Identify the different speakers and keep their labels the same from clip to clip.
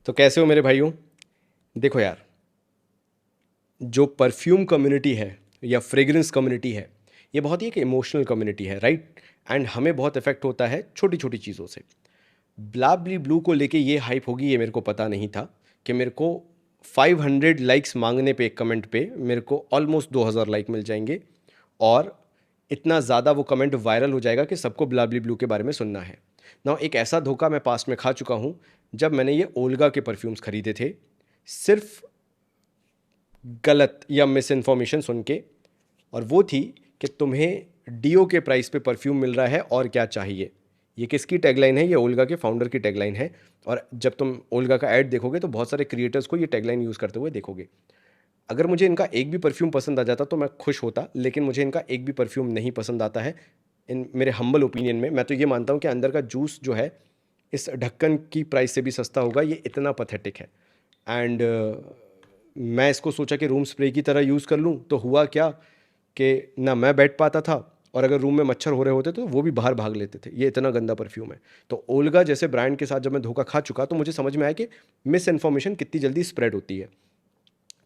Speaker 1: तो कैसे हो मेरे भाइयों। देखो यार, जो परफ्यूम कम्युनिटी है या फ्रेग्रेंस कम्युनिटी है, ये बहुत ही एक इमोशनल कम्युनिटी है, राइट। एंड हमें बहुत इफेक्ट होता है छोटी छोटी चीज़ों से। ब्लाबली ब्लू को लेके ये हाइप होगी, ये मेरे को पता नहीं था कि मेरे को 500 लाइक्स मांगने पे एक कमेंट पे मेरे को ऑलमोस्ट 2000 लाइक मिल जाएंगे। और इतना ज़्यादा वो कमेंट वायरल हो जाएगा कि सबको ब्लाबली ब्लू के बारे में सुनना है ना। एक ऐसा धोखा मैं पास्ट में खा चुका हूँ, जब मैंने ये ओल्गा के परफ्यूम्स खरीदे थे, सिर्फ गलत या मिस इन्फॉर्मेशन सुन के। और वो थी कि तुम्हें डीओ के प्राइस पे परफ्यूम मिल रहा है और क्या चाहिए। ये किसकी टैगलाइन है? ये ओल्गा के फाउंडर की टैगलाइन है। और जब तुम ओल्गा का ऐड देखोगे तो बहुत सारे क्रिएटर्स को ये टैगलाइन यूज़ करते हुए देखोगे। अगर मुझे इनका एक भी परफ्यूम पसंद आ जाता तो मैं खुश होता, लेकिन मुझे इनका एक भी परफ्यूम नहीं पसंद आता है। इन मेरे हम्बल ओपिनियन में मैं तो ये मानता हूँ कि अंदर का जूस जो है इस ढक्कन की प्राइस से भी सस्ता होगा। ये इतना पथेटिक है। एंड मैं इसको सोचा कि रूम स्प्रे की तरह यूज़ कर लूँ, तो हुआ क्या कि ना मैं बैठ पाता था, और अगर रूम में मच्छर हो रहे होते तो वो भी बाहर भाग लेते थे। ये इतना गंदा परफ्यूम है। तो ओल्गा जैसे ब्रांड के साथ जब मैं धोखा खा चुका तो मुझे समझ में आया कि मिस इन्फॉर्मेशन कितनी जल्दी स्प्रेड होती है।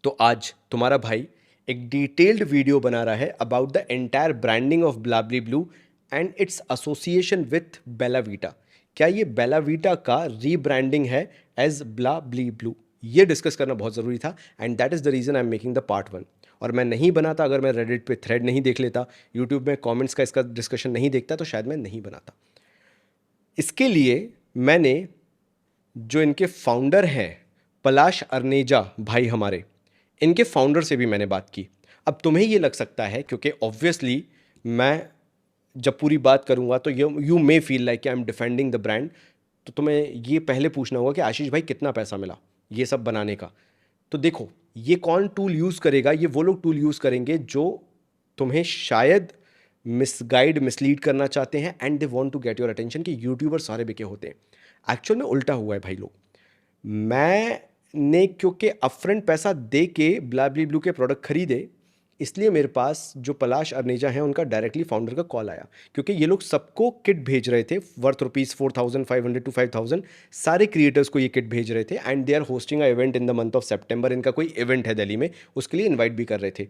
Speaker 1: तो आज तुम्हारा भाई एक डिटेल्ड वीडियो बना रहा है about the entire branding of Blabliblu and its association with Bella Vita. क्या ये बेला वीटा का रीब्रांडिंग है एज ब्लाबली ब्लू? ये डिस्कस करना बहुत ज़रूरी था, and that is the reason I am making the part 1। और मैं नहीं बनाता, अगर मैं रेडिट पे थ्रेड नहीं देख लेता, यूट्यूब में कमेंट्स का इसका डिस्कशन नहीं देखता, तो शायद मैं नहीं बनाता। इसके लिए मैंने जो इनके फाउंडर हैं, पलाश अर्नेजा भाई हमारे, इनके फाउंडर से भी मैंने बात की। अब तुम्हें ये लग सकता है, क्योंकि ऑब्वियसली मैं जब पूरी बात करूंगा तो you may feel like I am defending the brand. तो तुम्हें ये पहले पूछना होगा कि आशीष भाई कितना पैसा मिला ये सब बनाने का। तो देखो, ये कौन टूल यूज़ करेगा? ये वो लोग टूल यूज़ करेंगे जो तुम्हें शायद मिसगाइड मिसलीड करना चाहते हैं, and they want to get your attention कि यूट्यूबर सारे बिके होते हैं। एक्चुअल में उल्टा हुआ है भाई लोग। मैंने क्योंकि अपफ्रंट पैसा दे के ब्लाबली ब्लू के प्रोडक्ट खरीदे, इसलिए मेरे पास जो पलाश अर्नेजा हैं उनका डायरेक्टली फाउंडर का कॉल आया, क्योंकि ये लोग सबको किट भेज रहे थे वर्थ ₹4500 टू 5000। सारे क्रिएटर्स को ये किट भेज रहे थे, and they are hosting a event in the month of September. इनका कोई इवेंट है दिल्ली में, उसके लिए इन्वाइट भी कर रहे थे।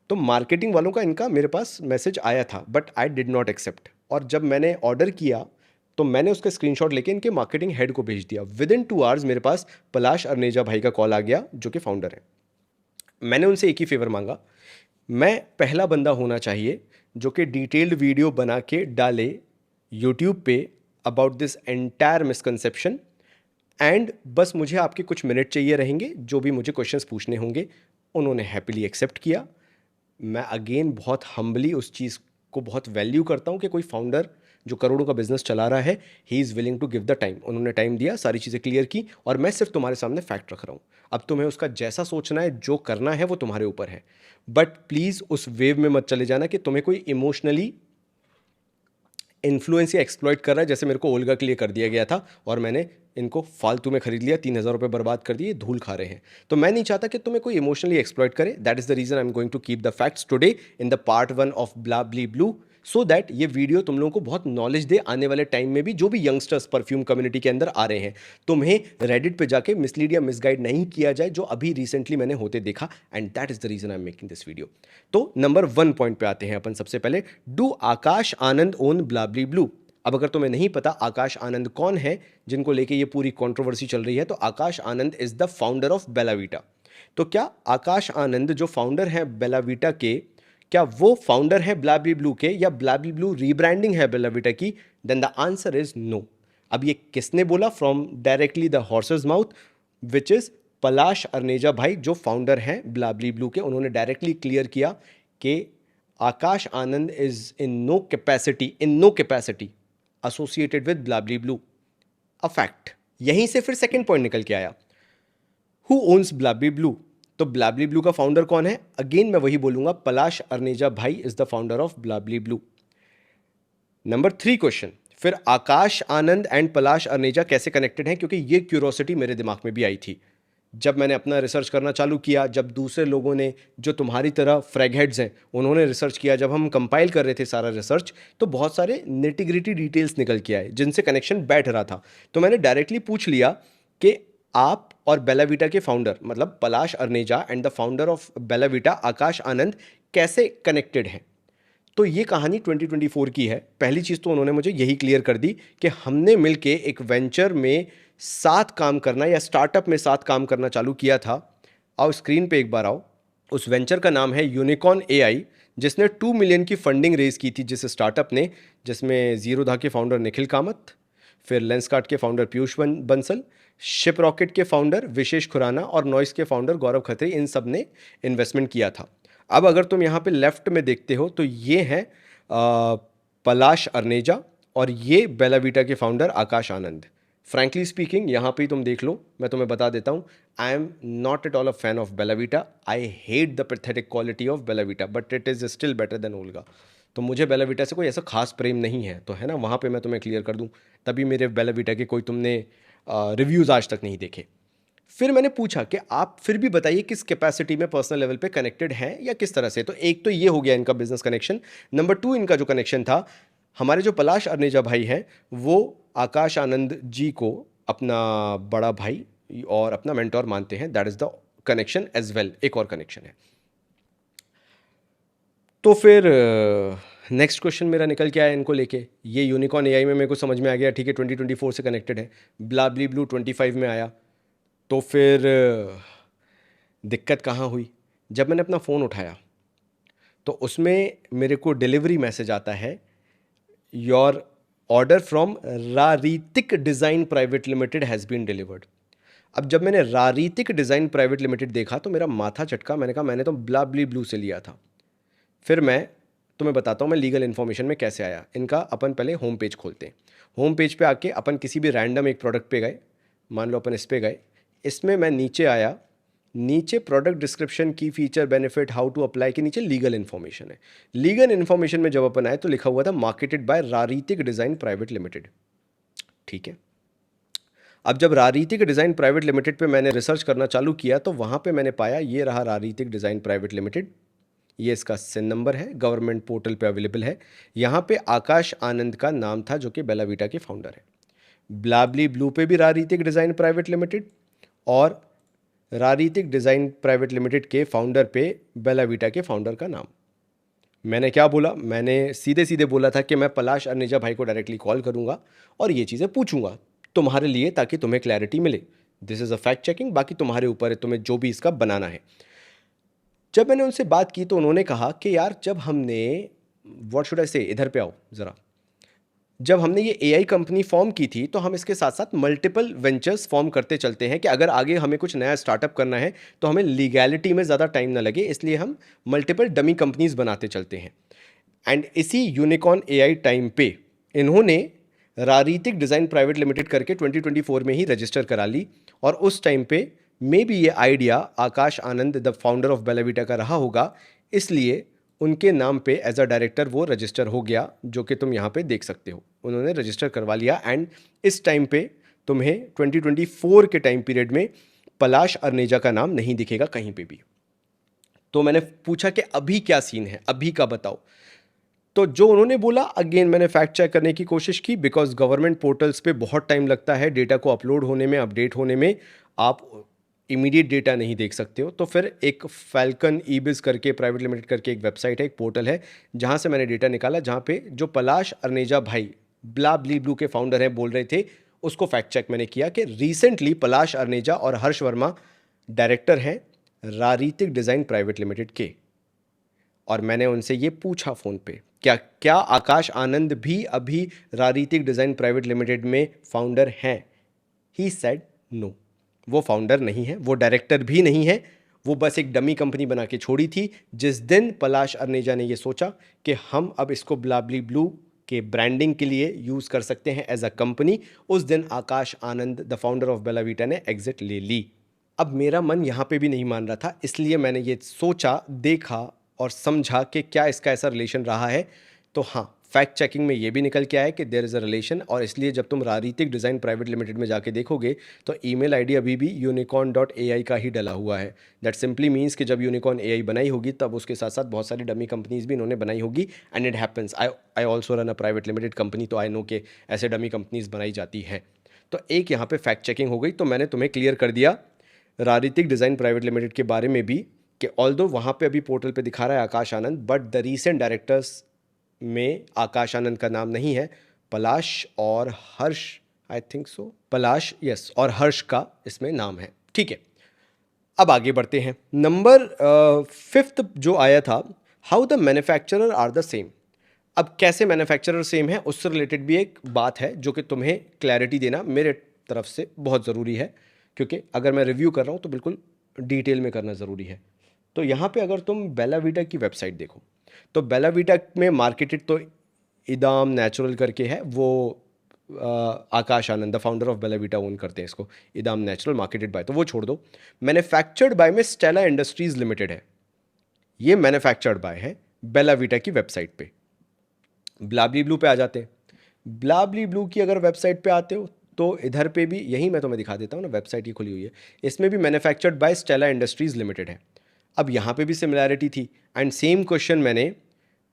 Speaker 1: तो मार्केटिंग वालों का इनका मेरे पास मैसेज आया था, but I did not accept. और जब मैंने ऑर्डर किया तो मैंने उसका स्क्रीनशॉट लेके इनके मार्केटिंग हेड को भेज दिया। विद इन 2 आवर्स मेरे पास पलाश अर्नेजा भाई का कॉल आ गया, जो कि फाउंडर है। मैंने उनसे एक ही फेवर मांगा, मैं पहला बंदा होना चाहिए जो कि डिटेल्ड वीडियो बना के डाले यूट्यूब पे about this entire misconception. And बस मुझे आपके कुछ मिनट चाहिए रहेंगे, जो भी मुझे क्वेश्चंस पूछने होंगे। उन्होंने हैप्पीली एक्सेप्ट किया। मैं अगेन बहुत हम्बली उस चीज़ को बहुत वैल्यू करता हूँ कि कोई फाउंडर जो करोड़ों का बिजनेस चला रहा है, he is willing to give the time. उन्होंने टाइम दिया, सारी चीज़ें क्लियर की, और मैं सिर्फ तुम्हारे सामने फैक्ट रख रहा हूँ। अब तुम्हें उसका जैसा सोचना है, जो करना है, वो तुम्हारे ऊपर है। बट प्लीज़ उस वेव में मत चले जाना कि तुम्हें कोई इमोशनली इन्फ्लुएंस या एक्सप्लॉइट कर रहा है, जैसे मेरे को ओल्गा के लिए कर दिया गया था और मैंने इनको फालतू में खरीद लिया, 3000 रुपये बर्बाद कर दिए, धूल खा रहे हैं। तो मैं नहीं चाहता कि तुम्हें कोई इमोशनली एक्सप्लॉइट करे। That is the reason I am going to keep the facts today in the part 1 of Blabliblu, so that ये वीडियो तुम लोगों को बहुत नॉलेज दे आने वाले टाइम में भी, जो भी यंगस्टर्स परफ्यूम कम्युनिटी के अंदर आ रहे हैं। तुम्हें रेडिट पे जाके मिसलीड या मिसगाइड नहीं किया जाए, जो अभी रिसेंटली मैंने होते देखा। And that is the reason I am making this video. तो नंबर 1 पॉइंट पे आते हैं अपन सबसे पहले। Do Aakash Anand own Blabliblu? अब अगर तुम्हें नहीं पता आकाश आनंद कौन है, जिनको लेके ये पूरी कंट्रोवर्सी चल रही है, तो आकाश Anand is the founder of Bella Vita. तो क्या आकाश आनंद जो फाउंडर है बेलावीटा के, क्या वो फाउंडर है ब्लाबली ब्लू के, या ब्लाबली ब्लू रीब्रांडिंग है बेलावीटा की? Then the answer is no. अब ये किसने बोला? From directly the horse's mouth, which is Palash Arneja भाई, जो फाउंडर हैं ब्लाबली ब्लू के। उन्होंने डायरेक्टली क्लियर किया कि Aakash Anand is in no capacity associated with Blabliblu. A fact. यहीं से फिर सेकंड पॉइंट निकल के आया, हु ओन्स ब्लाबली ब्लू? तो ब्लाबली ब्लू का फाउंडर कौन है? अगेन मैं वही बोलूंगा, पलाश अर्नेजा भाई is the founder of Blabliblu. Number 3 question, फिर आकाश आनंद एंड पलाश अर्नेजा कैसे कनेक्टेड हैं? क्योंकि ये क्यूरोसिटी मेरे दिमाग में भी आई थी जब मैंने अपना रिसर्च करना चालू किया, जब दूसरे लोगों ने जो तुम्हारी तरह फ्रैग हेड्स हैं उन्होंने रिसर्च किया, जब हम कंपाइल कर रहे थे सारा रिसर्च, तो बहुत सारे निटिग्रिटी डिटेल्स निकल के आए जिनसे कनेक्शन बैठ रहा था। तो मैंने डायरेक्टली पूछ लिया कि आप और बेलाविटा के फाउंडर मतलब Palash Arneja and the founder of Bellavita Aakash Anand कैसे कनेक्टेड हैं। तो ये कहानी 2024 की है। पहली चीज़ तो उन्होंने मुझे यही क्लियर कर दी कि हमने मिलके एक वेंचर में साथ काम करना या स्टार्टअप में साथ काम करना चालू किया था। आओ स्क्रीन पे एक बार आओ। उस वेंचर का नाम है यूनिकॉर्न एआई, जिसने 2 मिलियन की फंडिंग रेज की थी जिस स्टार्टअप ने, जिसमें जीरोधा के फाउंडर निखिल कामत, फिर लेंसकार्ट के founder Piyush Bansal, ship rocket के फाउंडर विशेष खुराना और नॉइस के फाउंडर गौरव खत्री, इन सब ने इन्वेस्टमेंट किया था। अब अगर तुम यहाँ पे लेफ्ट में देखते हो तो ये हैं पलाश अर्नेजा और ये बेलाविटा के founder Akash Anand. Frankly speaking यहाँ पे ही तुम देख लो, मैं तुम्हें बता देता हूँ, आई am not at all a fan of Bella Vita. I hate the pathetic quality of Bella Vita but it is still better than Olga. तो मुझे बेलाविटा से कोई ऐसा खास प्रेम नहीं है, तो है ना, वहाँ पे मैं तुम्हें क्लियर कर दूँ। तभी मेरे बेलाविटा के कोई तुमने रिव्यूज़ आज तक नहीं देखे। फिर मैंने पूछा कि आप फिर भी बताइए किस कैपेसिटी में पर्सनल लेवल पे कनेक्टेड हैं या किस तरह से। तो एक तो ये हो गया इनका बिजनेस कनेक्शन। नंबर 2 इनका जो कनेक्शन था, हमारे जो पलाश अर्नेजा भाई हैं वो आकाश आनंद जी को अपना बड़ा भाई और अपना मेंटोर मानते हैं। That is the connection as well. एक और कनेक्शन है। तो फिर नेक्स्ट क्वेश्चन मेरा निकल के आया इनको लेके। ये यूनिकॉर्न एआई में मेरे को समझ में आ गया, ठीक है 2024 से कनेक्टेड है। ब्लाबली ब्लू 25 में आया। तो फिर दिक्कत कहाँ हुई, जब मैंने अपना फ़ोन उठाया तो उसमें मेरे को डिलीवरी मैसेज आता है, your order from Raritik design private limited has been delivered. अब जब मैंने रारीतिक डिज़ाइन प्राइवेट लिमिटेड देखा तो मेरा माथा चटका। मैंने कहा मैंने तो ब्लाबली ब्लू से लिया था। फिर मैं तुम्हें बताता हूँ मैं लीगल इन्फॉर्मेशन में कैसे आया इनका। अपन पहले होम पेज खोलते हैं। होम पेज पे आके अपन किसी भी रैंडम एक प्रोडक्ट पे गए, मान लो अपन इस पे गए। इसमें मैं नीचे आया, नीचे प्रोडक्ट डिस्क्रिप्शन की feature benefit how to apply के नीचे लीगल इन्फॉर्मेशन है। लीगल इन्फॉर्मेशन में जब अपन आए तो लिखा हुआ था marketed by Raritik design private limited. ठीक है, अब जब रारीतिक डिज़ाइन प्राइवेट लिमिटेड पे मैंने रिसर्च करना चालू किया तो वहाँ पे मैंने पाया ये रहा रारीतिक डिज़ाइन प्राइवेट लिमिटेड। ये इसका सिन नंबर है, गवर्नमेंट पोर्टल पे अवेलेबल है। यहाँ पे आकाश आनंद का नाम था जो कि बेलाविटा के फाउंडर है। ब्लाबली ब्लू पे भी रारीतिक डिज़ाइन प्राइवेट लिमिटेड और रारीतिक डिज़ाइन प्राइवेट लिमिटेड के फाउंडर पे बेलाविटा के फाउंडर का नाम। मैंने क्या बोला, मैंने सीधे सीधे बोला था कि मैं पलाश अर्नेजा भाई को डायरेक्टली कॉल करूंगा और ये चीज़ें पूछूंगा तुम्हारे लिए ताकि तुम्हें क्लैरिटी मिले। This is a fact checking, बाकी तुम्हारे ऊपर है तुम्हें जो भी इसका बनाना है। जब मैंने उनसे बात की तो उन्होंने कहा कि यार जब हमने, व्हाट शुड आई से, इधर पे आओ ज़रा, जब हमने ये एआई कंपनी फॉर्म की थी तो हम इसके साथ साथ मल्टीपल वेंचर्स फॉर्म करते चलते हैं कि अगर आगे हमें कुछ नया स्टार्टअप करना है तो हमें लीगैलिटी में ज़्यादा टाइम ना लगे, इसलिए हम मल्टीपल डमी कंपनीज बनाते चलते हैं। एंड इसी यूनिकॉर्न एआई टाइम पे इन्होंने रारीतिक डिज़ाइन प्राइवेट लिमिटेड करके 2024 में ही रजिस्टर करा ली। और उस टाइम पे मे बी ये idea Akash Anand the founder of Bella Vita का रहा होगा, इसलिए उनके नाम पे एज अ डायरेक्टर वो रजिस्टर हो गया, जो कि तुम यहाँ पे देख सकते हो। उन्होंने रजिस्टर करवा लिया एंड इस टाइम पे तुम्हें 2024 के टाइम पीरियड में पलाश अर्नेजा का नाम नहीं दिखेगा कहीं पे भी। तो मैंने पूछा कि अभी क्या सीन है, अभी का बताओ। तो जो उन्होंने बोला, अगेन मैंने फैक्ट चेक करने की कोशिश की, बिकॉज गवर्नमेंट पोर्टल्स पे बहुत टाइम लगता है डेटा को अपलोड होने में, अपडेट होने में। आप इमीडिएट डेटा नहीं देख सकते हो। तो फिर एक फैल्कन ईबिज करके प्राइवेट लिमिटेड करके एक वेबसाइट है, एक पोर्टल है, जहाँ से मैंने डेटा निकाला, जहाँ पे जो पलाश अर्नेजा भाई ब्लाबली ब्लू के फाउंडर हैं बोल रहे थे, उसको फैक्ट चेक मैंने किया कि रिसेंटली पलाश अर्नेजा और हर्ष वर्मा डायरेक्टर हैं रारीतिक डिज़ाइन प्राइवेट लिमिटेड के। और मैंने उनसे ये पूछा फ़ोन पे, क्या क्या आकाश आनंद भी अभी रारीतिक डिज़ाइन प्राइवेट लिमिटेड में फाउंडर हैं? ही सेड नो, वो फाउंडर नहीं है, वो डायरेक्टर भी नहीं है, वो बस एक डमी कंपनी बना के छोड़ी थी। जिस दिन पलाश अर्नेजा ने ये सोचा कि हम अब इसको ब्लाबली ब्लू के ब्रांडिंग के लिए यूज़ कर सकते हैं एज अ कंपनी, उस दिन आकाश Anand the founder of Bella Vita ने एग्जिट ले ली। अब मेरा मन यहाँ पे भी नहीं मान रहा था, इसलिए मैंने ये सोचा, देखा और समझा कि क्या इसका ऐसा रिलेशन रहा है। तो हाँ, फैक्ट चेकिंग में ये भी निकल के आया कि देयर इज़ अ रिलेशन। और इसलिए जब तुम रारीतिक डिज़ाइन प्राइवेट लिमिटेड में जाके देखोगे तो ईमेल आईडी अभी भी unicorn.ai का ही डला हुआ है। दैट सिंपली मीन्स कि जब यूनिकॉर्न एआई बनाई होगी तब उसके साथ साथ बहुत सारी डमी कंपनीज भी इन्होंने बनाई होगी। And it happens, I also run a private limited company, तो आई नो कि ऐसे डमी कंपनीज बनाई जाती हैं। तो एक यहाँ पे फैक्ट चेकिंग हो गई। तो मैंने तुम्हें क्लियर कर दिया रारितिक डिज़ाइन प्राइवेट लिमिटेड के बारे में भी कि ऑल्दो वहाँ पे अभी पोर्टल पे दिखा रहा है Akash Anand, but the recent directors में आकाश आनंद का नाम नहीं है, पलाश और हर्ष, I think so, Palash yes और हर्ष का इसमें नाम है। ठीक है, अब आगे बढ़ते हैं। नंबर 5 जो आया था, how the manufacturer are the same. अब कैसे मैन्युफैक्चरर सेम है उससे रिलेटेड भी एक बात है जो कि तुम्हें क्लैरिटी देना मेरे तरफ से बहुत ज़रूरी है, क्योंकि अगर मैं रिव्यू कर रहा हूँ तो बिल्कुल डिटेल में करना ज़रूरी है। तो यहाँ पे अगर तुम बेला वीटा की वेबसाइट देखो तो बेला वीटा में मार्केटेड तो इदाम नेचुरल करके है, वो Aakash Anand the founder of Bella Vita own करते हैं इसको, इदाम नेचुरल मार्केटेड बाय, तो वो छोड़ दो। मैन्युफैक्चर्ड बाय में स्टेला इंडस्ट्रीज लिमिटेड है, ये मैन्युफैक्चर्ड बाय है बेला वीटा की वेबसाइट पे। ब्लाबली ब्लू पे आ जाते हैं। ब्लाबली ब्लू की अगर वेबसाइट पे आते हो तो इधर पे भी यही मैं तुम्हें दिखा देता हूँ ना, वेबसाइट ही खुली हुई है, इसमें भी manufactured by Stella industries limited है। अब यहाँ पे भी सिमिलैरिटी थी एंड सेम क्वेश्चन मैंने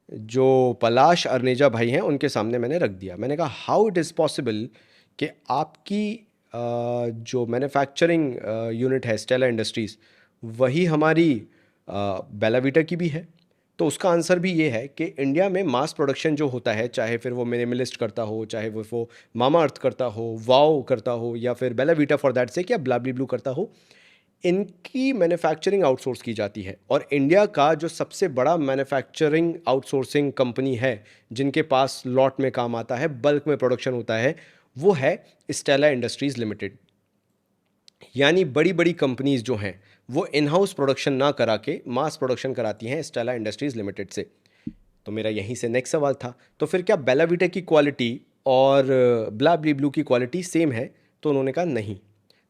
Speaker 1: जो पलाश अर्नेजा भाई हैं उनके सामने मैंने रख दिया। मैंने कहा हाउ इट इज़ पॉसिबल कि आपकी जो मैन्युफैक्चरिंग यूनिट है स्टेला इंडस्ट्रीज़ वही हमारी बेला वीटा की भी है। तो उसका आंसर भी ये है कि इंडिया में मास प्रोडक्शन जो होता है, चाहे फिर वो मिनिमलिस्ट करता हो, चाहे वो मामा अर्थ करता हो, वाओ करता हो, या फिर बेला वीटा फॉर दैट से क्या ब्लाबली ब्लू करता हो, इनकी मैन्युफैक्चरिंग आउटसोर्स की जाती है। और इंडिया का जो सबसे बड़ा मैन्युफैक्चरिंग आउटसोर्सिंग कंपनी है जिनके पास लॉट में काम आता है, बल्क में प्रोडक्शन होता है, वो है स्टेला इंडस्ट्रीज़ लिमिटेड। यानी बड़ी बड़ी कंपनीज जो हैं वो इन हाउस प्रोडक्शन ना करा के मास प्रोडक्शन कराती हैं स्टेला इंडस्ट्रीज़ लिमिटेड से। तो मेरा यहीं से नेक्स्ट सवाल था, तो फिर क्या बेला वीटा की क्वालिटी और ब्लाबली ब्लू की क्वालिटी सेम है? तो उन्होंने कहा नहीं,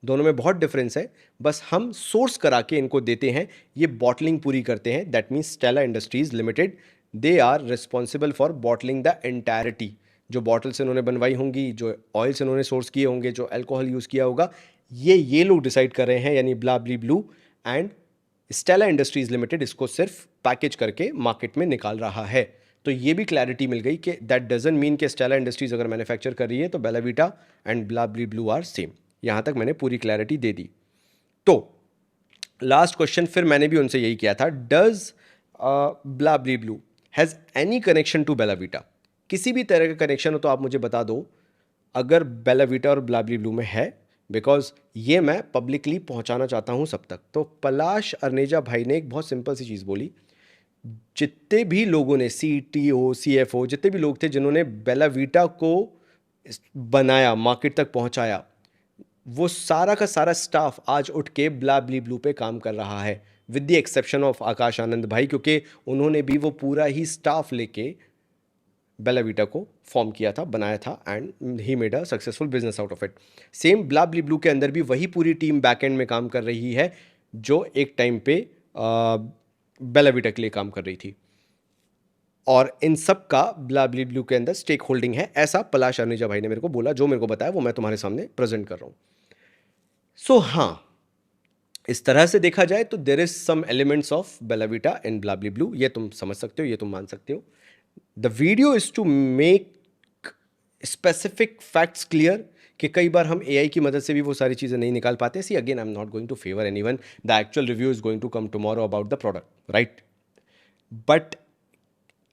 Speaker 1: दोनों में बहुत डिफरेंस है, बस हम सोर्स करा के इनको देते हैं, ये बॉटलिंग पूरी करते हैं। That means Stella industries Limited they are responsible for bottling the entirety. जो बॉटल्स इन्होंने बनवाई होंगी, जो ऑयल्स इन्होंने सोर्स किए होंगे, जो अल्कोहल यूज़ किया होगा, ये लोग डिसाइड कर रहे हैं, यानी Blabliblu and Stella industries limited इसको सिर्फ पैकेज करके मार्केट में निकाल रहा है। तो ये भी क्लैरिटी मिल गई कि दैट डजंट मीन कि स्टेला इंडस्ट्रीज़ अगर मैन्युफैक्चर कर रही है तो Bella Vita and Blabliblu are same. यहाँ तक मैंने पूरी क्लैरिटी दे दी। तो लास्ट क्वेश्चन फिर मैंने भी उनसे यही किया था, does Blabliblu has any connection to Bella Vita? किसी भी तरह का कनेक्शन हो तो आप मुझे बता दो, अगर बेला वीटा और ब्लाबली ब्लू में है, बिकॉज ये मैं पब्लिकली पहुंचाना चाहता हूं सब तक। तो पलाश अर्नेजा भाई ने एक बहुत सिंपल सी चीज़ बोली, जितने भी लोगों ने CTO CFO जितने भी लोग थे जिन्होंने बेला वीटा को बनाया, मार्केट तक पहुंचाया, वो सारा का सारा स्टाफ आज उठ के ब्लाबली ब्लू पे काम कर रहा है, with the exception of Akash Anand भाई, क्योंकि उन्होंने भी वो पूरा ही स्टाफ लेके बेला वीटा को फॉर्म किया था, बनाया था, and he made a successful business out of it. Same Blabliblu के अंदर भी वही पूरी टीम बैक एंड में काम कर रही है जो एक टाइम पे बेला वीटा के लिए काम कर रही थी, और इन सब का ब्लाबली ब्लू के अंदर स्टेक होल्डिंग है, ऐसा पलाश अर्नेजा भाई ने मेरे को बोला। जो मेरे को बताया वो मैं तुम्हारे सामने प्रेजेंट कर रहा हूँ। सो हाँ, इस तरह से देखा जाए तो there is some elements of Bella Vita in Blabliblu, ये तुम समझ सकते हो, ये तुम मान सकते हो। The video is to make specific facts clear, कि कई बार हम AI की मदद से भी वो सारी चीज़ें नहीं निकाल पाते। See again I am not going to favour anyone, the actual review is going to come tomorrow about the product, right? But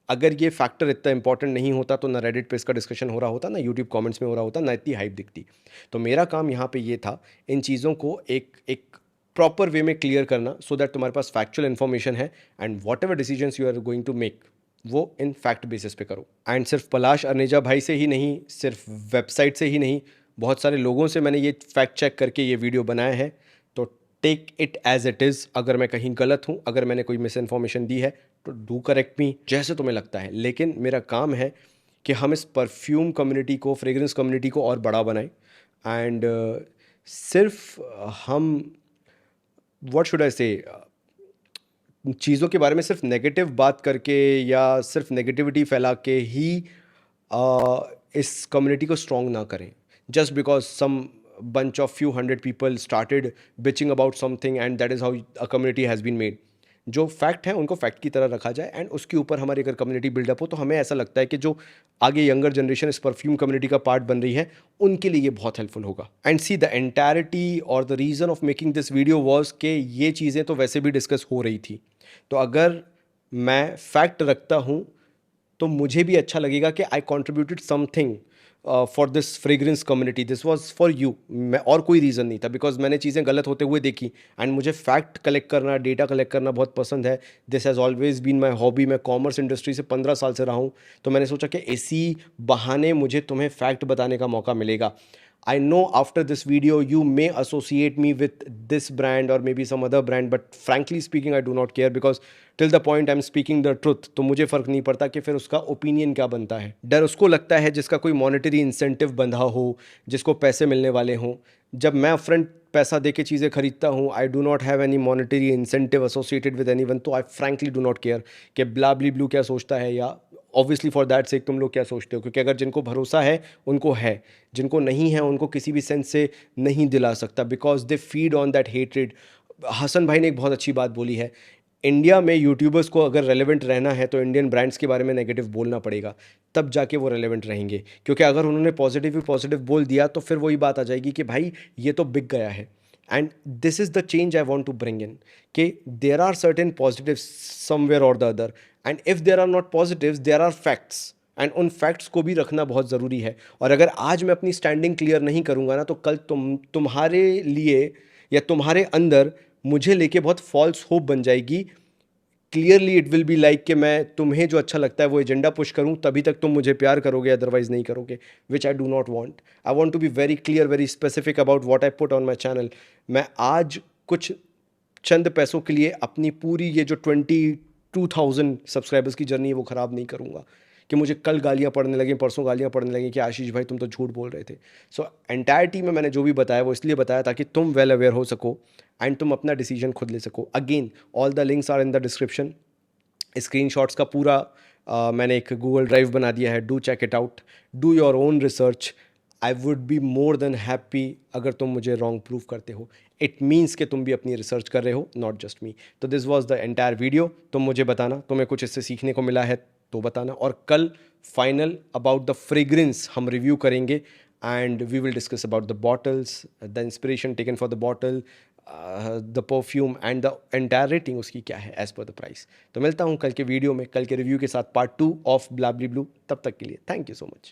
Speaker 1: अगर ये फैक्टर इतना इंपॉर्टेंट नहीं होता तो ना रेडिट पे इसका डिस्कशन हो रहा होता, ना यूट्यूब कमेंट्स में हो रहा होता, ना इतनी हाइप दिखती। तो मेरा काम यहाँ पे ये था इन चीज़ों को एक प्रॉपर वे में क्लियर करना, सो दैट तुम्हारे पास फैक्चुअल इन्फॉर्मेशन है, and whatever decisions you are going to make वो इन फैक्ट बेसिस पे करो। एंड सिर्फ पलाश अर्नेजा भाई से ही नहीं, सिर्फ वेबसाइट से ही नहीं, बहुत सारे लोगों से मैंने ये फैक्ट चेक करके ये वीडियो बनाया है। तो take it as it is. अगर मैं कहीं गलत हूँ, अगर मैंने कोई मिस इन्फॉर्मेशन दी है तो डू करेक्ट मी जैसे तुम्हें लगता है, लेकिन मेरा काम है कि हम इस परफ्यूम कम्युनिटी को, फ्रेगरेंस कम्युनिटी को और बड़ा बनाएं। एंड सिर्फ हम व्हाट शुड आई से, चीज़ों के बारे में सिर्फ नेगेटिव बात करके या सिर्फ नेगेटिविटी फैला के ही इस कम्युनिटी को स्ट्रॉन्ग ना करें, just because some bunch of few hundred people started bitching about something and that is how a community has been made. जो फैक्ट हैं उनको फैक्ट की तरह रखा जाए एंड उसके ऊपर हमारी अगर कम्युनिटी बिल्डअप हो तो हमें ऐसा लगता है कि जो आगे यंगर जनरेशन इस परफ्यूम कम्युनिटी का पार्ट बन रही है उनके लिए ये बहुत हेल्पफुल होगा। एंड सी द एंटायरिटी और the reason of making this video was कि ये चीज़ें तो वैसे भी डिस्कस हो रही थी, तो अगर मैं फैक्ट रखता हूँ तो मुझे भी अच्छा लगेगा कि I contributed something for this fragrance community, this was for you. मैं और कोई रीज़न नहीं था, बिकॉज मैंने चीज़ें गलत होते हुए देखी एंड मुझे फैक्ट कलेक्ट करना, डेटा कलेक्ट करना बहुत पसंद है। This has always been my hobby. मैं कॉमर्स इंडस्ट्री से 15 साल से रहा हूँ, तो मैंने सोचा कि इसी बहाने मुझे तुम्हें फैक्ट बताने का मौका मिलेगा। I know after this video you may associate me with this brand or maybe some other brand, but frankly speaking I do not care because till the point I'm speaking the truth, तो मुझे फ़र्क नहीं पड़ता कि फिर उसका opinion क्या बनता है। डर उसको लगता है जिसका कोई मॉनेटरी इंसेंटिव बंधा हो, जिसको पैसे मिलने वाले हों। जब मैं अपफ्रंट पैसा दे के चीज़ें खरीदता हूँ, I do not have any monetary incentive associated with anyone, तो I frankly do not care कि ब्लाबली ब्लू क्या सोचता है या ऑब्वियसली फॉर दैट सेक तुम लोग क्या सोचते हो, क्योंकि अगर जिनको भरोसा है उनको है, जिनको नहीं है उनको किसी भी सेंस से नहीं दिला सकता, because they feed on that hatred. Hasan भाई ने एक बहुत अच्छी बात बोली है, इंडिया में यूट्यूबर्स को अगर रेलेवेंट रहना है तो इंडियन ब्रांड्स के बारे में नेगेटिव बोलना पड़ेगा, तब जाके वो रेलेवेंट रहेंगे। क्योंकि अगर उन्होंने पॉजिटिव ही पॉजिटिव बोल दिया तो फिर वही बात आ जाएगी कि भाई ये तो बिक गया है। And this is the change I want to bring in, कि there are certain positive somewhere और the other, and if there are not positive there are facts, and उन फैक्ट्स को भी रखना बहुत ज़रूरी है। और अगर आज मैं अपनी स्टैंडिंग क्लियर नहीं करूँगा ना, तो कल तुम्हारे लिए या तुम्हारे अंदर मुझे लेके बहुत फॉल्स होप बन जाएगी। Clearly it will be like कि मैं तुम्हें जो अच्छा लगता है वो एजेंडा पुश करूं, तभी तक तुम मुझे प्यार करोगे, अदरवाइज नहीं करोगे, which I do not want. I want to be very clear, very specific about what I put on my channel. मैं आज कुछ चंद पैसों के लिए अपनी पूरी ये जो 22,000 सब्सक्राइबर्स की जर्नी है वो ख़राब नहीं करूँगा कि मुझे कल गालियाँ पड़ने लगें, परसों गालियाँ पड़ने लगें कि आशीष भाई तुम तो झूठ बोल रहे थे। सो एंटायरिटी में मैंने जो भी बताया वो इसलिए बताया ताकि तुम वेल अवेयर हो सको एंड तुम अपना डिसीजन खुद ले सको। Again all the links are in the description. Screenshots का पूरा मैंने एक गूगल ड्राइव बना दिया है, do check it out, do your own research. I would be more than happy अगर तुम मुझे रॉन्ग प्रूव करते हो। इट मीन्स कि तुम भी अपनी रिसर्च कर रहे हो, नॉट जस्ट मी। तो this was the entire video. तुम मुझे बताना तुम्हें कुछ इससे सीखने को मिला है तो बताना, और कल फाइनल अबाउट द फ्रेग्रेंस हम रिव्यू करेंगे and we will discuss about the bottles, the inspiration taken for the bottle, the perfume and the entire rating उसकी क्या है एज पर द प्राइस। तो मिलता हूँ कल के वीडियो में, कल के रिव्यू के साथ, पार्ट 2 ऑफ ब्लाबली ब्लू। तब तक के लिए थैंक यू सो मच।